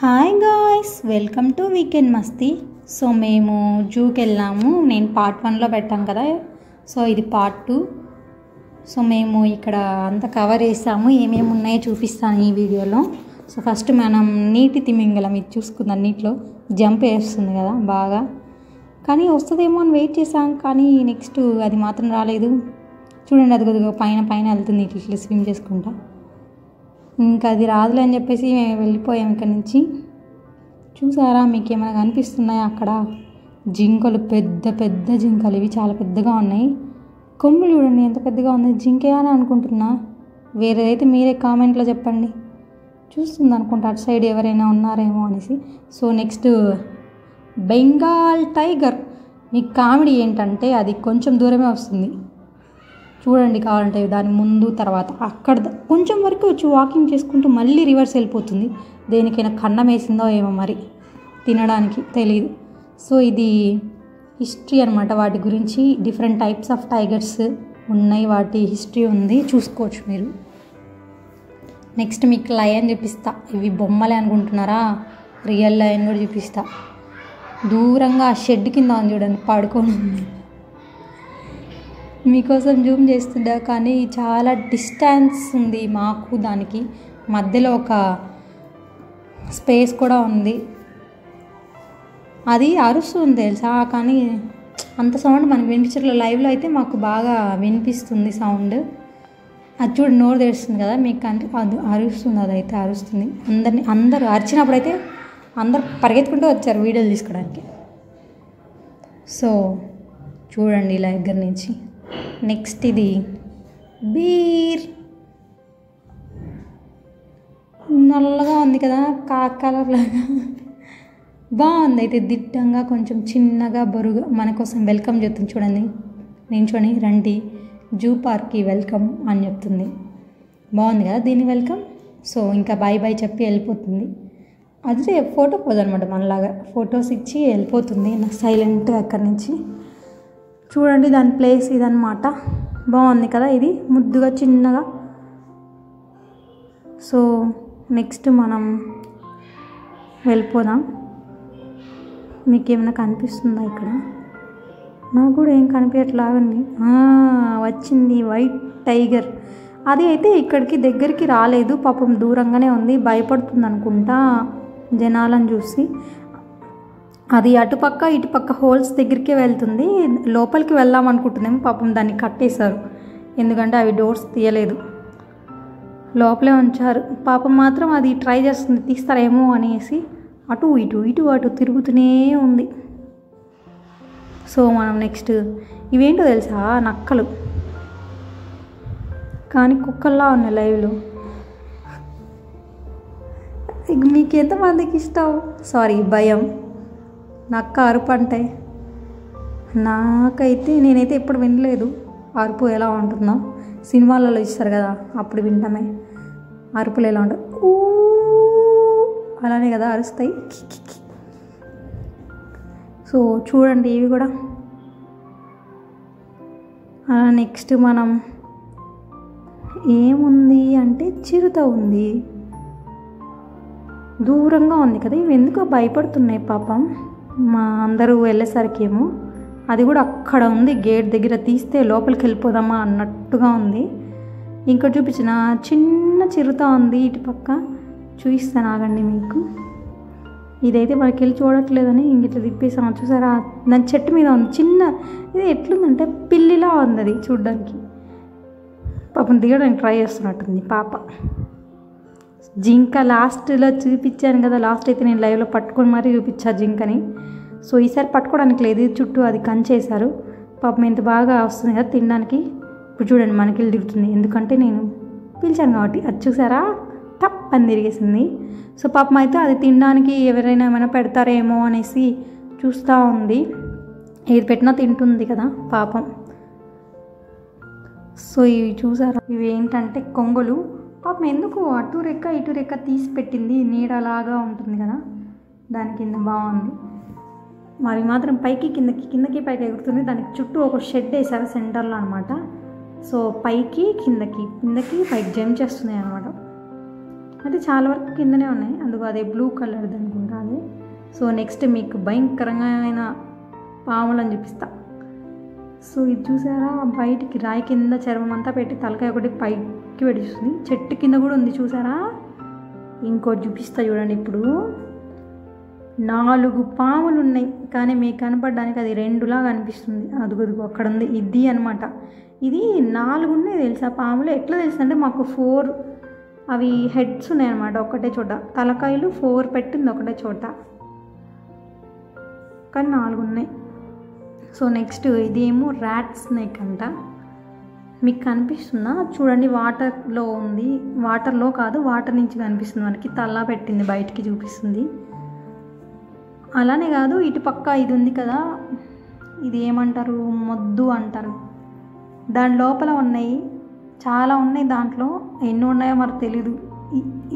Hi guys, welcome to weekend Masti. So మేము జూకి వెళ్ళాము. నేను పార్ట్ 1లో పెట్టాను కదా, సో ఇది పార్ట్ 2. సో మేము ఇక్కడ అంతా కవర్ చేసాము. ఏమేమి ఉన్నాయో చూపిస్తాను ఈ వీడియోలో. సో ఫస్ట్ మనం నీటి తిమింగలం ఇది చూసుకుందాం. నీటిలో జంప్ వేస్తుంది కదా బాగా, కానీ వస్తుందేమో అని వెయిట్ చేసాం, కానీ నెక్స్ట్ అది మాత్రం రాలేదు. చూడండి, అది కొద్దిగా పైన పైన వెళ్తుంది ఇట్లా స్విమ్ చేసుకుంటా. ఇంకా అది రాదులే అని చెప్పేసి మేము వెళ్ళిపోయాం ఇక్కడ నుంచి. చూసారా, మీకు ఏమైనా కనిపిస్తున్నాయా అక్కడ? జింకలు, పెద్ద పెద్ద జింకలు, ఇవి చాలా పెద్దగా ఉన్నాయి. కొమ్ములు చూడండి ఎంత పెద్దగా ఉంది. జింకే అని అనుకుంటున్నా, వేరేదైతే మీరే కామెంట్లో చెప్పండి. చూస్తుంది అనుకుంటా అటు సైడ్ ఎవరైనా ఉన్నారేమో అనేసి. So next Bengal tiger. మీకు కామెడీ ఏంటంటే అది కొంచెం దూరమే వస్తుంది. చూడండి, కావాలంటే దాని ముందు తర్వాత అక్కడ కొంచెం వరకు వచ్చి వాకింగ్ చేసుకుంటూ మళ్ళీ రివర్స్ వెళ్ళిపోతుంది. దేనికైనా కన్నం వేసిందో ఏమో మరి, తినడానికి తెలియదు. సో ఇది హిస్టరీ అనమాట. వాటి గురించి డిఫరెంట్ టైప్స్ ఆఫ్ టైగర్స్ ఉన్నాయి, వాటి హిస్టరీ ఉంది, చూసుకోవచ్చు మీరు. నెక్స్ట్ మీకు లయన్ చూపిస్తా. ఇవి బొమ్మలే అనుకుంటున్నారా, రియల్ లయన్ కూడా చూపిస్తా. దూరంగా ఆ షెడ్ కింద ఉంది చూడండి, పడుకొని ఉంది. మీకోసం జూమ్ చేస్తుందా, కానీ చాలా డిస్టెన్స్ ఉంది మాకు, దానికి మధ్యలో ఒక స్పేస్ కూడా ఉంది. అది అరుస్తుంది తెలుసా, కానీ అంత సౌండ్ మనకు వినిపించట్లేదు. లైవ్లో అయితే మాకు బాగా వినిపిస్తుంది సౌండ్. అది చూడండి, నోరు తెరుస్తుంది కదా మీకు, అంటే అది అరుస్తుంది. అదైతే అరుస్తుంది. అందరూ అరిచినప్పుడు అయితే అందరు పరిగెత్తుకుంటూ వచ్చారు వీడియోలు తీసుకోవడానికి. సో చూడండి ఇలా దగ్గర నుంచి. నెక్స్ట్ ఇది బీర్, నల్లగా ఉంది కదా, కలర్ లాగా బాగుంది. అయితే దిట్టంగా కొంచెం చిన్నగా బరువుగా మన కోసం వెల్కమ్ చెప్తుంది. చూడండి, నించొని రండి జూ పార్క్కి వెల్కమ్ అని చెప్తుంది. బాగుంది కదా దీని వెల్కమ్. సో ఇంకా బాయ్ బాయ్ చెప్పి వెళ్ళిపోతుంది. అదే ఫోటో పోజ్ అనమాట, మనలాగా ఫొటోస్ ఇచ్చి వెళ్ళిపోతుంది నాకు సైలెంట్గా అక్కడి నుంచి. చూడండి దాని ప్లేస్ ఇదన్నమాట. బాగుంది కదా ఇది, ముద్దుగా చిన్నగా. సో నెక్స్ట్ మనం వెళ్ళిపోదాం. మీకు ఏమైనా కనిపిస్తుందా ఇక్కడ? నాకు కూడా ఏం కనిపించట్లాగండి. వచ్చింది వైట్ టైగర్. అది అయితే ఇక్కడికి దగ్గరికి రాలేదు, పాపం దూరంగానే ఉంది, భయపడుతుంది అనుకుంటా జనాలను చూసి. అది అటుపక్క ఇటుపక్క హోల్స్ దగ్గరికే వెళ్తుంది, లోపలికి వెళ్దాం అనుకుంటుందేమో. పాపం దాన్ని కట్టేశారు, ఎందుకంటే అవి డోర్స్ తీయలేదు, లోపలే ఉంచారు. పాపం మాత్రం అది ట్రై చేస్తుంది, తీస్తారేమో అనేసి అటు ఇటు ఇటు అటు తిరుగుతూనే ఉంది. సో మనం నెక్స్ట్ ఇవేంటో తెలుసా, నక్కలు, కానీ కుక్కల్లా ఉన్నాయి లైవ్లో. మీకు ఎంతమందికి ఇష్టం, సారీ భయం నక్క అరుపు అంటే? నాకైతే నేనైతే ఎప్పుడు వినలేదు అరుపు ఎలా ఉంటుందో. సినిమాలలో ఇస్తారు కదా అప్పుడు వింటామే. అరుపులు ఎలా ఉంటాయి, ఊ అలానే కదా అరుస్తాయి. సో చూడండి ఇవి కూడా. నెక్స్ట్ మనం ఏముంది అంటే చిరుత ఉంది, దూరంగా ఉంది కదా. ఇవి ఎందుకో భయపడుతున్నాయి పాపం, మా అందరూ వెళ్ళేసరికి ఏమో. అది కూడా అక్కడ ఉంది, గేట్ దగ్గర, తీస్తే లోపలికి వెళ్ళిపోదామా అన్నట్టుగా ఉంది. ఇంకా చూపించిన చిన్న చిరుత ఉంది ఇటుపక్క, చూపిస్తాను ఆగండి మీకు. ఇదైతే మనకి వెళ్ళి చూడట్లేదని ఇంగిట్లా తిప్పేసాం. చూసారా, దాని చెట్టు మీద ఉంది చిన్న. ఇది ఎట్లుందంటే పిల్లిలా ఉంది అది చూడ్డానికి. పాపం దిగడానికి ట్రై చేస్తున్నట్టుంది పాప. జింక లాస్ట్లో చూపించాను కదా, లాస్ట్ అయితే నేను లైవ్లో పట్టుకొని మరీ చూపించా జింకని. సో ఈసారి పట్టుకోవడానికి లేదు, చుట్టూ అది కంచేశారు. పాపం ఎంత బాగా వస్తుంది కదా తినడానికి. ఇప్పుడు చూడండి మనకి వెళ్ళి దిగుతుంది, ఎందుకంటే నేను పిలిచాను కాబట్టి. అది చూసారా, టప్ అని తిరిగేసింది. సో పాపం అయితే అది తినడానికి ఎవరైనా ఏమైనా పెడతారేమో అనేసి చూస్తూ ఉంది. ఏది పెట్టినా తింటుంది కదా పాపం. సో ఇవి చూసారా, ఇవి ఏంటంటే కొంగలు. పాపం ఎందుకు అటు రెక్క ఇటు రెక్క తీసి పెట్టింది, నీడలాగా ఉంటుంది కదా దాని కింద. బాగుంది. మరి మాత్రం పైకి కిందకి పైకి ఎగురుతుంది. దానికి చుట్టూ ఒక షెడ్ వేసారు సెంటర్లో అనమాట. సో పైకి కిందకి పైకి జంప్ చేస్తుంది అనమాట. అయితే చాలా వరకు కిందనే ఉన్నాయి, అందుకు అదే బ్లూ కలర్ది అనుకుంటా అది. సో నెక్స్ట్ మీకు భయంకరమైన పాములను చూపిస్తా. సో ఇది చూసారా, బయటికి రాయి కింద చర్మం అంతా పెట్టి తలకాయ ఒకటి పైకి పెట్టిస్తుంది, చెట్టు కింద కూడా ఉంది చూసారా. ఇంకోటి చూపిస్తా చూడండి. ఇప్పుడు 4 పాములు ఉన్నాయి, కానీ మీకు కనపడడానికి అది 2లాగా అనిపిస్తుంది. అదుగుదుగు అక్కడ ఉంది, ఇది అనమాట. ఇది 4 ఉన్నాయి తెలుసా పాములు. ఎట్లా తెలుసు అంటే మాకు 4 అవి హెడ్స్ ఉన్నాయన్నమాట ఒకటే చోట, తలకాయలు 4 పెట్టింది ఒకటే చోట, కానీ 4 ఉన్నాయి. సో నెక్స్ట్ ఇదేమో ర్యాట్ స్నేక్ అంట. మీకు కనిపిస్తుందా చూడండి, వాటర్లో ఉంది, వాటర్లో కాదు వాటర్ నుంచి కనిపిస్తుంది మనకి, తల పెట్టింది బయటికి చూపిస్తుంది. అలానే కాదు, ఇటు పక్క ఇది ఉంది కదా, ఇది ఏమంటారు, మొద్దు అంటారు, దాని లోపల ఉన్నాయి, చాలా ఉన్నాయి. దాంట్లో ఎన్ని ఉన్నాయో మనకు తెలీదు.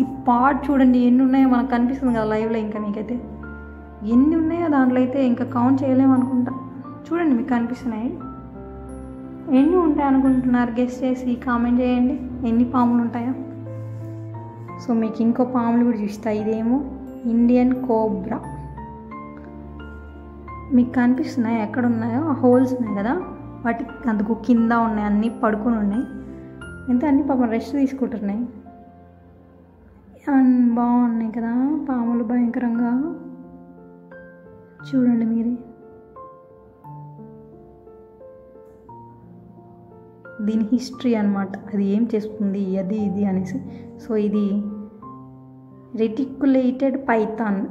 ఈ పార్ట్ చూడండి ఎన్ని ఉన్నాయో మనకు కనిపిస్తుంది కదా లైవ్లో. ఇంకా మీకైతే ఎన్ని ఉన్నాయో దాంట్లో అయితే ఇంకా కౌంట్ చేయలేము అనుకుంటా. చూడండి మీకు కనిపిస్తున్నాయి, ఎన్ని ఉంటాయి అనుకుంటున్నారు, గెస్ చేసి కామెంట్ చేయండి ఎన్ని పాములు ఉంటాయో. సో మీకు ఇంకో పాములు కూడా చూస్తాయి. ఇదేమో ఇండియన్ కోబ్రా. మీకు కనిపిస్తున్నాయి ఎక్కడ ఉన్నాయో, ఆ హోల్స్ ఉన్నాయి కదా వాటి అందుకు కింద ఉన్నాయి, అన్నీ పడుకొని ఉన్నాయి. ఎంత అన్నీ పాపం రెస్ట్ తీసుకుంటున్నాయి. బాగున్నాయి కదా పాములు, భయంకరంగా. చూడండి మీరే, దీని హిస్టరీ అనమాట, అది ఏం చేస్తుంది అది ఇది అనేసి. సో ఇది రెటిక్యులేటెడ్ పైథాన్.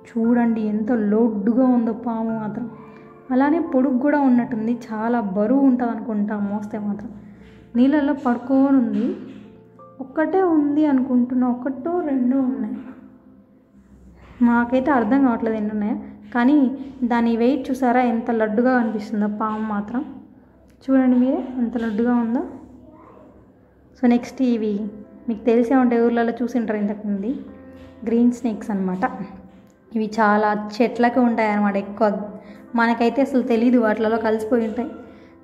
చూడండి ఎంత లోడ్డుగా ఉందో పాము మాత్రం. అలానే పొడుగు కూడా ఉన్నట్టుంది, చాలా బరువు ఉంటుంది అనుకుంటా మోస్తే మాత్రం. నీళ్ళల్లో పడుకొని ఉంది, ఒక్కటే ఉంది అనుకుంటున్నా, 1, 2 ఉన్నాయి. మాకైతే అర్థం కావట్లేదు ఎన్ని ఉన్నాయో, కానీ దాని వెయిట్ చూసారా ఎంత లడ్డుగా అనిపిస్తుందో పాము మాత్రం. చూడండి మీరే ఎంత లడ్డుగా ఉందో. సో నెక్స్ట్ ఇవి మీకు తెలిసే ఉంటాయి, ఊర్లలో చూసింటారు ఇంతకుముందు, గ్రీన్ స్నేక్స్ అనమాట. ఇవి చాలా చెట్లకి ఉంటాయి అన్నమాట ఎక్కువ, మనకైతే అసలు తెలీదు, వాటిలలో కలిసిపోయి ఉంటాయి.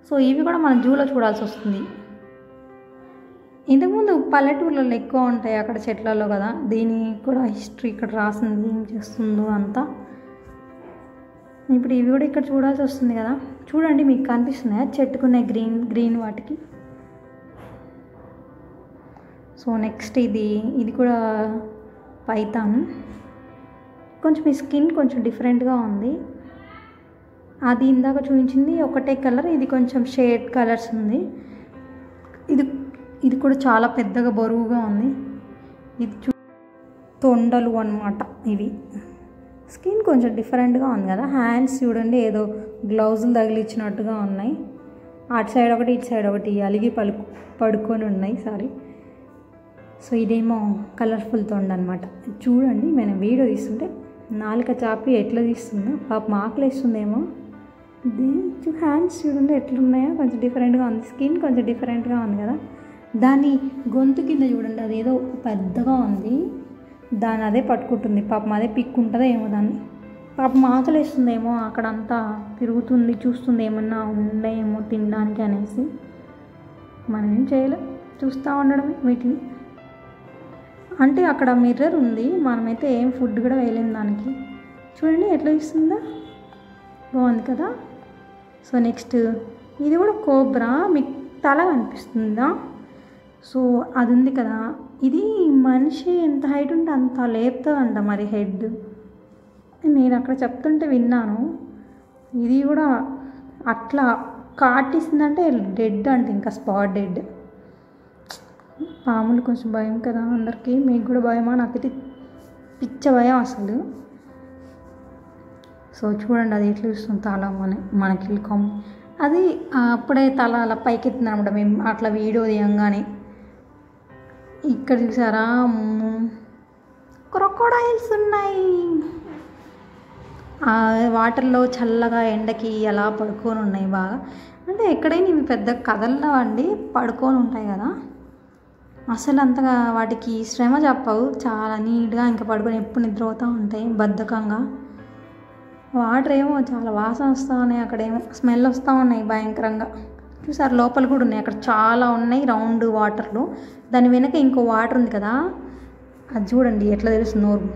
సో ఇవి కూడా మనం జూలో చూడాల్సి వస్తుంది. ఇంతకుముందు పల్లెటూర్లలో ఎక్కువ ఉంటాయి అక్కడ చెట్లలో కదా. దీని కూడా హిస్టరీ ఇక్కడ రాసింది, ఏం చేస్తుందో అంతా. ఇప్పుడు ఇవి కూడా ఇక్కడ చూడాల్సి వస్తుంది కదా. చూడండి మీకు కనిపిస్తున్నాయా చెట్టుకునే గ్రీన్ వాటికి. సో నెక్స్ట్ ఇది కూడా పైథాన్. కొంచెం ఈ స్కిన్ కొంచెం డిఫరెంట్గా ఉంది. అది ఇందాక చూపించింది ఒకటే కలర్, ఇది కొంచెం షేడ్ కలర్స్ ఉంది. ఇది కూడా చాలా పెద్దగా బరువుగా ఉంది. ఇది తొండలు అన్నమాట. ఇవి స్కిన్ కొంచెం డిఫరెంట్గా ఉంది కదా. హ్యాండ్స్ చూడండి ఏదో గ్లౌజులు తగిలించినట్టుగా ఉన్నాయి. అటు సైడ్ ఒకటి ఇటు సైడ్ ఒకటి అలిగి పడుకొని ఉన్నాయి. సారీ. సో ఇదేమో కలర్ఫుల్ తొండ అనమాట. చూడండి నేను వీడియో తీస్తుంటే నాలుక చాపి ఎట్లా తీస్తుందో, పాపం ఆకలి వేస్తుందేమో. హ్యాండ్స్ చూడండి ఎట్లున్నాయో, కొంచెం డిఫరెంట్గా ఉంది. స్కిన్ కొంచెం డిఫరెంట్గా ఉంది కదా. దాని గొంతు కింద చూడండి అదేదో పెద్దగా ఉంది, దాన్ని అదే పట్టుకుంటుంది పాపం, అదే పిక్కుంటుందో ఏమో దాన్ని. పాపం ఆకలి వేస్తుందేమో, అక్కడంతా తిరుగుతుంది చూస్తుంది ఏమన్నా ఉన్నాయేమో తినడానికి అనేసి. మనం ఏం చేయలేం, చూస్తూ ఉండడమే వీటిని. అంటే అక్కడ మిర్రర్ ఉంది, మనమైతే ఏం ఫుడ్ కూడా వేయలేము దానికి. చూడండి ఎట్లా ఇస్తుందా, బాగుంది కదా. సో నెక్స్ట్ ఇది కూడా కోబ్రా. మీకు తల కనిపిస్తుందా? సో అది ఉంది కదా, ఇది మనిషి ఎంత హైట్ ఉంటే అంత లేపుతుందంట మరి హెడ్. నేను అక్కడ చెప్తుంటే విన్నాను. ఇది కూడా అట్లా కాటిస్తుందంటే డెడ్ అంటే, ఇంకా స్పాట్ డెడ్. పాములు కొంచెం భయం కదా అందరికీ, మీకు కూడా భయమా? నాకైతే పిచ్చ భయం అసలు. సో చూడండి అది ఎట్లా చూస్తుంది తల మనకి అది అప్పుడే తల అలా పైకెత్తుంది అనమాట. మేము అట్లా వీడియో తీయంగానే. ఇక్కడ చూసారా క్రొకోడైల్స్ ఉన్నాయి. వాటర్లో చల్లగా ఎండకి అలా పడుకొని ఉన్నాయి బాగా. అంటే ఎక్కడైనా ఇవి పెద్ద కథల్లో అండి పడుకొని ఉంటాయి కదా, అసలు అంతగా వాటికి శ్రమ చెప్పవు, చాలా నీట్గా ఇంకా పడుకొని ఎప్పుడు నిద్రపోతూ ఉంటాయి బద్ధకంగా. వాటర్ ఏమో చాలా వాసన వస్తూ ఉన్నాయి, అక్కడేమో స్మెల్ వస్తూ ఉన్నాయి భయంకరంగా. చూసారు లోపల కూడా ఉన్నాయి, అక్కడ చాలా ఉన్నాయి రౌండ్ వాటర్లు. దాని వెనక ఇంకో వాటర్ ఉంది కదా, అది చూడండి ఎట్లా తెలుస్తుంది నోరు,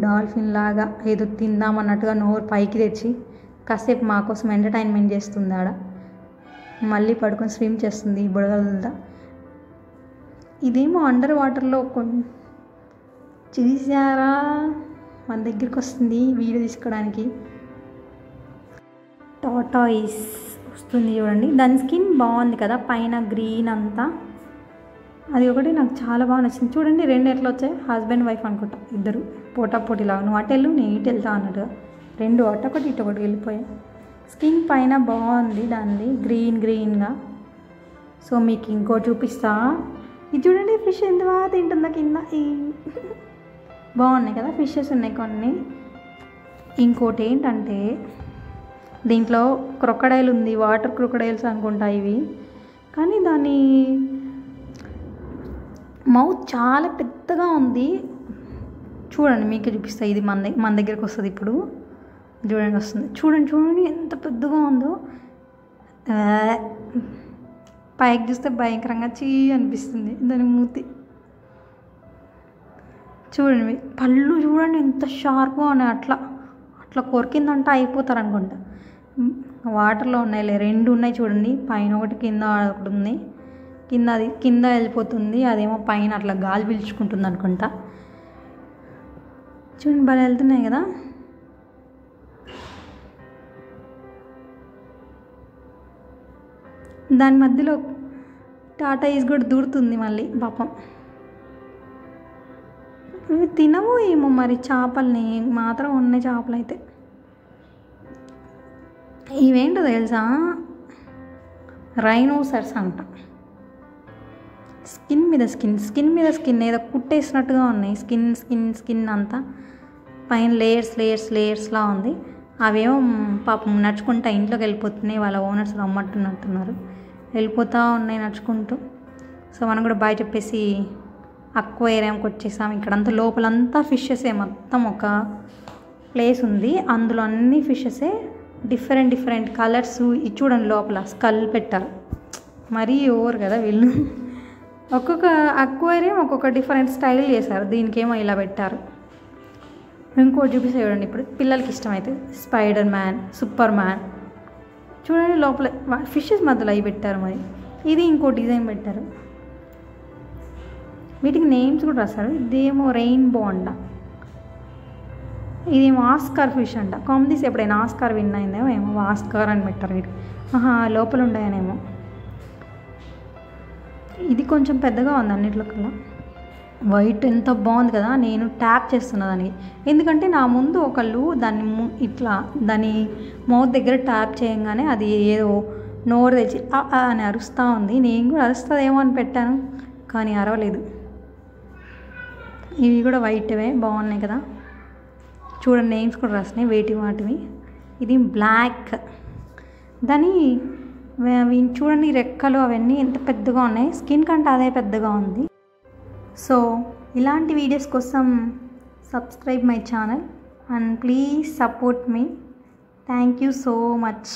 డాల్ఫిన్ లాగా ఏదో తిందామన్నట్టుగా నోరు పైకి తెచ్చి కాసేపు మా కోసం ఎంటర్టైన్మెంట్ చేస్తుంది. ఆడ మళ్ళీ పడుకొని స్విమ్ చేస్తుంది బుడగలదా. ఇదేమో అండర్ వాటర్లో చూసారా మన దగ్గరికి వస్తుంది వీడియో తీసుకోవడానికి. టాటాయిస్ వస్తుంది చూడండి, దాని స్కిన్ బాగుంది కదా, పైన గ్రీన్ అంతా. అది ఒకటి నాకు చాలా బాగా నచ్చింది. చూడండి 2 ఎట్లా వచ్చాయి, హస్బెండ్ వైఫ్ అనుకుంటా, ఇద్దరు పోటాపోటీలాగా, నువ్వు అటు వెళ్ళు నేను ఇటు వెళ్తా అన్నట్టుగా 2 అటొకటి ఇటొకటి వెళ్ళిపోయాయి. స్కిన్ పైన బాగుంది దానిది గ్రీన్గా. సో మీకు ఇంకో చూపిస్తా. ఇది చూడండి ఫిష్ ఎంత బాగా తింటుందో కింద. బాగున్నాయి కదా, ఫిషెస్ ఉన్నాయి కొన్ని. ఇంకోటి ఏంటంటే దీంట్లో క్రొకడైల్ ఉంది, వాటర్ క్రొకడైల్స్ అనుకుంటా ఇవి. కానీ దాని మౌత్ చాలా పెద్దగా ఉంది. చూడండి మీకు చూపిస్తా, ఇది మన దగ్గరికి వస్తుంది ఇప్పుడు. చూడండి వస్తుంది, చూడండి ఎంత పెద్దగా ఉందో. పైకి చూస్తే భయంకరంగా చీ అనిపిస్తుంది దాని మూతి. చూడండి పళ్ళు చూడండి ఎంత షార్ప్గా ఉన్నాయి. అట్లా కొరికిందంటే అయిపోతారు అనుకుంటా. వాటర్లో ఉన్నాయిలే, 2 ఉన్నాయి చూడండి, పైన ఒకటి కింద ఒకటి ఉంది. కింద వెళ్ళిపోతుంది, అదేమో పైన అట్లా గాలి పీల్చుకుంటుంది అనుకుంటా. చూడండి బాగా వెళ్తున్నాయి కదా. దాని మధ్యలో టాటాయిస్ కూడా దూరుతుంది మళ్ళీ పాపం. ఇవి తినవు ఏమో మరి, చేపల్ని మాత్రం ఉన్నాయి చేపలు అయితే. ఇవేంటో తెలుసా, రైనోసర్స్ అంట. స్కిన్ మీద స్కిన్ ఏదో కుట్టేసినట్టుగా ఉన్నాయి. స్కిన్ అంతా పైన లేయర్స్లా ఉంది. అవేమో పాపం నడుచుకుంటా ఇంట్లోకి వెళ్ళిపోతున్నాయి, వాళ్ళ ఓనర్స్ రమ్మంటున్నట్టున్నారు. వెళ్ళిపోతూ ఉన్నాయి నడుచుకుంటూ. సో మనం కూడా బాయ్ చెప్పేసి అక్వేరియంకి వచ్చేసాం. ఇక్కడంతా లోపలంతా ఫిషెసే, మొత్తం ఒక ప్లేస్ ఉంది, అందులో అన్ని ఫిషెసే, డిఫరెంట్ కలర్స్. ఇది చూడండి లోపల స్కల్ పెట్టారు, మరీ ఓవర్ కదా వీళ్ళు. ఒక్కొక్క అక్వేరియం ఒక్కొక్క డిఫరెంట్ స్టైల్ చేశారు, దీనికేమో ఇలా పెట్టారు. ఇంకోటి చూపిస్తే చూడండి, ఇప్పుడు పిల్లలకి ఇష్టమైతే స్పైడర్ మ్యాన్, సూపర్ మ్యాన్. చూడండి లోపల ఫిషెస్ మధ్యలో అవి పెట్టారు. మరి ఇది ఇంకో డిజైన్ పెట్టారు, వీటికి నేమ్స్ కూడా రాస్తారు. ఇదేమో రెయిన్బో అంట, ఇదేమో ఆస్కార్ ఫిష్ అంట. కామెడీస్ ఎప్పుడైనా ఆస్కార్ విన్ అయిందేమో, ఏమో ఆస్కార్ అని పెట్టారు వీటికి. లోపల ఉన్నాయనేమో. ఇది కొంచెం పెద్దగా ఉంది అన్నిట్లో కల్లా. వైట్ ఎంత బాగుంది కదా. నేను ట్యాప్ చేస్తున్నా దానికి, ఎందుకంటే నా ముందు ఒకళ్ళు దాని మౌత్ దగ్గర ట్యాప్ చేయగానే అది ఏదో నోరు తెచ్చి అని అరుస్తూ ఉంది. నేను కూడా అరుస్తుందేమో అని పెట్టాను, కానీ అరవలేదు. ఇవి కూడా వైట్వే బాగున్నాయి కదా. చూడండి నేమ్స్ కూడా రాసినాయి వాటివి. ఇది బ్లాక్. దాని చూడండి రెక్కలు అవన్నీ ఎంత పెద్దగా ఉన్నాయి, స్కిన్ కంటే అదే పెద్దగా ఉంది. సో ఇలాంటి వీడియోస్ కోసం subscribe my channel and please support me. Thank you so much.